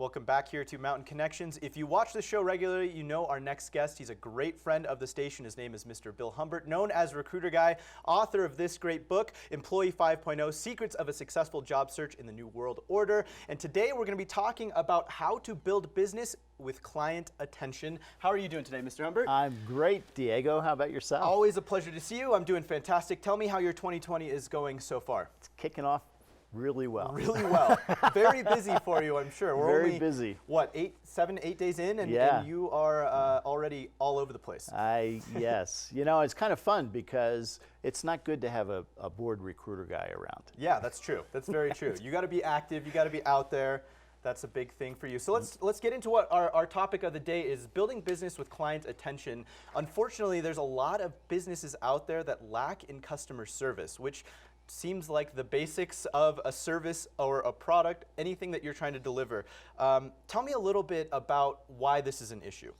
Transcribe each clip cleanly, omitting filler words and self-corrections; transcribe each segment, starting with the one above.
Welcome back here to Mountain Connections. If you watch the show regularly, you know our next guest. He's a great friend of the station. His name is Mr. Bill Humbert, known as Recruiter Guy, author of this great book, Employee 5.0, Secrets of a Successful Job Search in the New World Order. And today we're going to be talking about how to build business with client attention. How are you doing today, Mr. Humbert? I'm great, Diego. How about yourself? Always a pleasure to see you. I'm doing fantastic. Tell me how your 2020 is going so far. It's kicking off really well. Really well. Very busy for you, I'm sure. We're Very only, busy. What, 7, 8 days in, and, Yeah. and you are already all over the place. Yes. You know, it's kind of fun because it's not good to have a bored recruiter guy around. Yeah, that's true. That's very true. You got to be active. You got to be out there. That's a big thing for you. So let's get into what our topic of the day is: building business with client attention. Unfortunately, there's a lot of businesses out there that lack in customer service, which seems like the basics of a service or a product, anything that you're trying to deliver. Tell me a little bit about why this is an issue.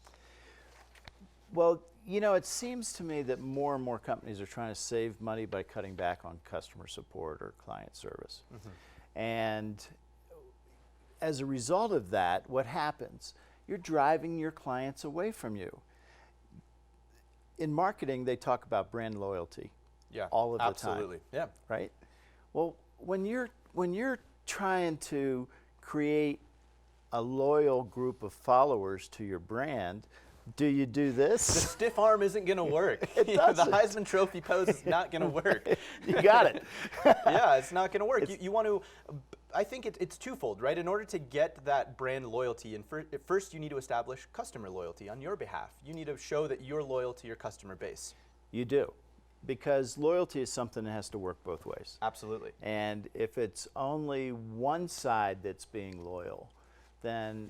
Well, you know, it seems to me that more and more companies are trying to save money by cutting back on customer support or client service. Mm-hmm. And as a result of that, what happens? You're driving your clients away from you. In marketing, they talk about brand loyalty. Yeah, all of the absolutely. time. Yeah. Right? Well, when you're trying to create a loyal group of followers to your brand, do you do this? The stiff arm isn't going to work. It doesn't. The Heisman Trophy pose is not going to work. You got it. Yeah, it's not going to work. You want to, I think it's twofold, right? In order to get that brand loyalty, and first you need to establish customer loyalty on your behalf. You need to show that you're loyal to your customer base. You do. Because loyalty is something that has to work both ways. Absolutely. And if it's only one side that's being loyal, then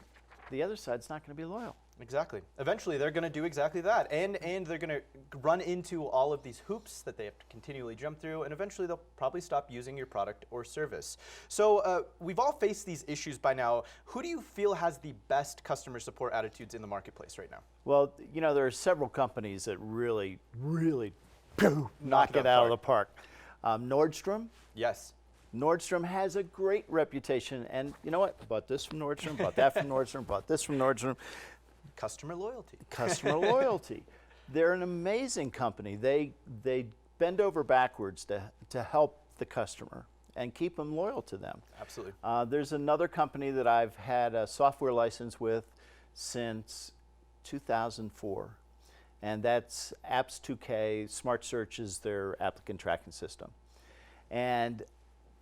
the other side's not going to be loyal. Exactly. Eventually they're going to do exactly that, and they're going to run into all of these hoops that they have to continually jump through, and eventually they'll probably stop using your product or service. So we've all faced these issues by now. Who do you feel has the best customer support attitudes in the marketplace right now? Well, you know, there are several companies that really knock it out of the park. Nordstrom. Yes. Nordstrom has a great reputation, and you know what? Bought this from Nordstrom, bought that from Nordstrom, bought this from Nordstrom. Customer loyalty. Customer loyalty. They're an amazing company. They bend over backwards to help the customer and keep them loyal to them. Absolutely. There's another company that I've had a software license with since 2004. And that's Apps 2K. Smart Search is their applicant tracking system. And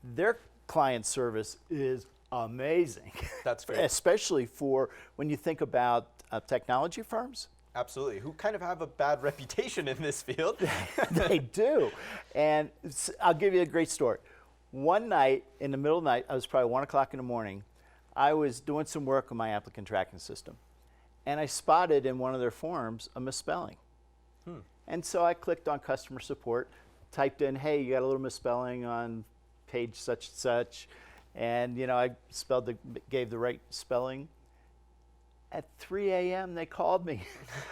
their client service is amazing. That's great. Especially for when you think about technology firms. Absolutely, who kind of have a bad reputation in this field. They do. And I'll give you a great story. One night, in the middle of the night, I was probably 1 o'clock in the morning, I was doing some work on my applicant tracking system. And I spotted in one of their forms a misspelling. And so I clicked on customer support, typed in, hey, you got a little misspelling on page such and such. And you know, I gave the right spelling. At 3 a.m. they called me.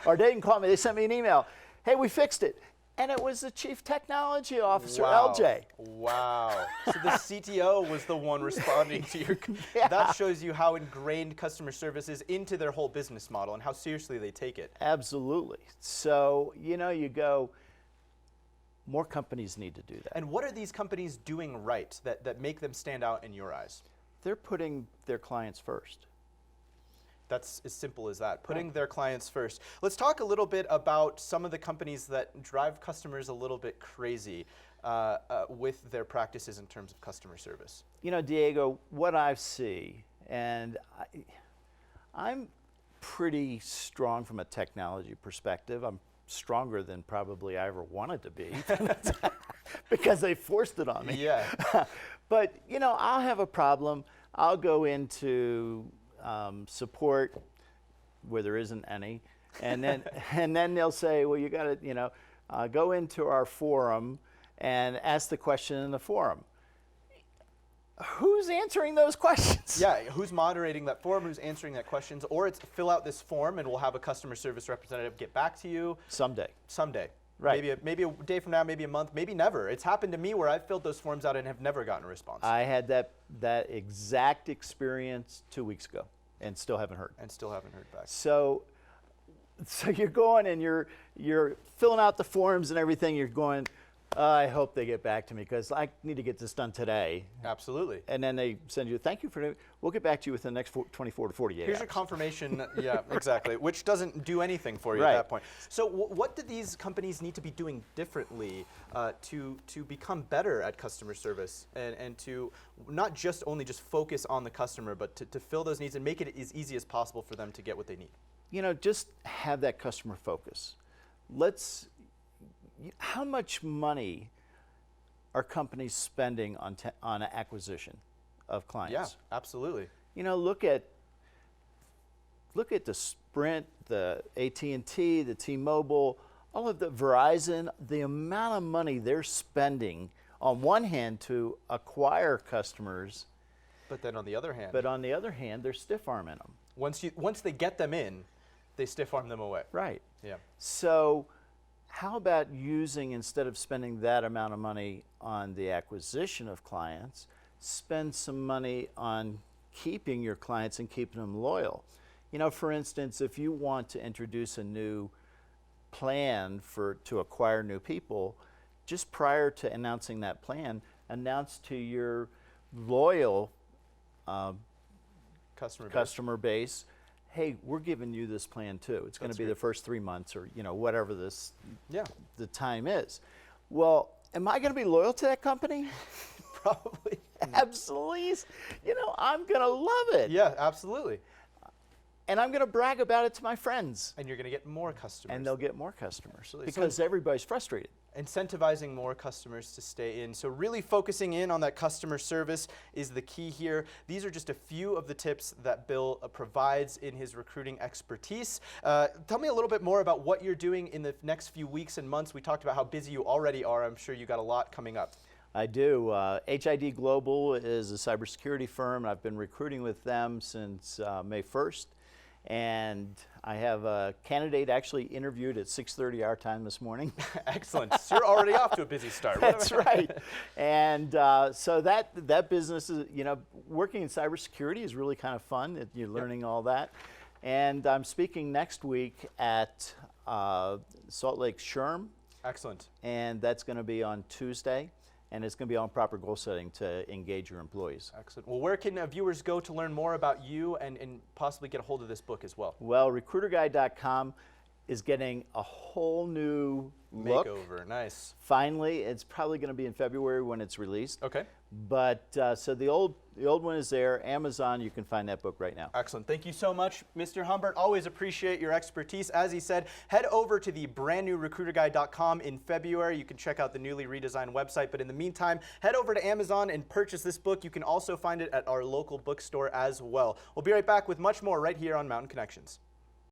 Or they didn't call me, they sent me an email. Hey, we fixed it. And it was the Chief Technology Officer, wow. LJ. Wow. So the CTO was the one responding to your... Yeah. That shows you how ingrained customer service is into their whole business model and how seriously they take it. Absolutely. So, you know, you go, more companies need to do that. And what are these companies doing right that make them stand out in your eyes? They're putting their clients first. That's as simple as that, putting their clients first. Let's talk a little bit about some of the companies that drive customers a little bit crazy with their practices in terms of customer service. You know, Diego, what I see, and I'm pretty strong from a technology perspective. I'm stronger than probably I ever wanted to be because they forced it on me. Yeah. But, you know, I'll have a problem. I'll go into support where there isn't any, and then they'll say, well, you got to, you know, go into our forum and ask the question in the forum. Who's answering those questions? Yeah, who's moderating that forum, who's answering that questions, or it's fill out this form and we'll have a customer service representative get back to you. Someday. Someday. Right. Maybe a day from now, maybe a month, maybe never. It's happened to me where I've filled those forms out and have never gotten a response. I had that exact experience 2 weeks ago. and still haven't heard. And still haven't heard back. So you're going and you're filling out the forms and everything. You're going, I hope they get back to me because I need to get this done today. Absolutely. And then they send you, thank you for it. We'll get back to you within the next 24 to 48 Here's hours. your confirmation. Yeah, exactly. Which doesn't do anything for you Right. at that point. So what do these companies need to be doing differently to become better at customer service and to not just only just focus on the customer, but to fill those needs and make it as easy as possible for them to get what they need? You know, just have that customer focus. How much money are companies spending on acquisition of clients? Yeah, absolutely. You know, look at the Sprint, the AT&T, the T-Mobile, all of the Verizon, the amount of money they're spending on one hand to acquire customers, But then on the other hand, but on the other hand, they're stiff-arming them. once they get them in, they stiff arm them away. Right. Yeah. So how about using, instead of spending that amount of money on the acquisition of clients, spend some money on keeping your clients and keeping them loyal? You know, for instance, if you want to introduce a new plan to acquire new people, just prior to announcing that plan, announce to your loyal customer base, hey, we're giving you this plan too. It's going to be the first 3 months or, you know, whatever the time is. Well, am I going to be loyal to that company? Probably. Absolutely. You know, I'm going to love it. Yeah, absolutely. And I'm going to brag about it to my friends. And you're going to get more customers. And they'll get more customers Absolutely. because everybody's frustrated. Incentivizing more customers to stay in. So really focusing in on that customer service is the key here. These are just a few of the tips that Bill provides in his recruiting expertise. Tell me a little bit more about what you're doing in the next few weeks and months. We talked about how busy you already are. I'm sure you got a lot coming up. I do. HID Global is a cybersecurity firm. I've been recruiting with them since May 1st. And I have a candidate actually interviewed at 6:30 our time this morning. Excellent. So you're already off to a busy start. That's right. And so that business is, you know, working in cybersecurity is really kind of fun. You're learning all that. And I'm speaking next week at Salt Lake SHRM. Excellent. And that's going to be on Tuesday. And it's going to be on proper goal setting to engage your employees. Excellent. Well, where can viewers go to learn more about you and possibly get a hold of this book as well? Well, recruiterguide.com is getting a whole new look. Makeover. Nice. Finally, it's probably going to be in February when it's released. Okay. But so the old one is there. Amazon, you can find that book right now. Excellent. Thank you so much, Mr. Humbert. Always appreciate your expertise. As he said, head over to the brand new recruiterguide.com in February. You can check out the newly redesigned website. But in the meantime, head over to Amazon and purchase this book. You can also find it at our local bookstore as well. We'll be right back with much more right here on Mountain Connections.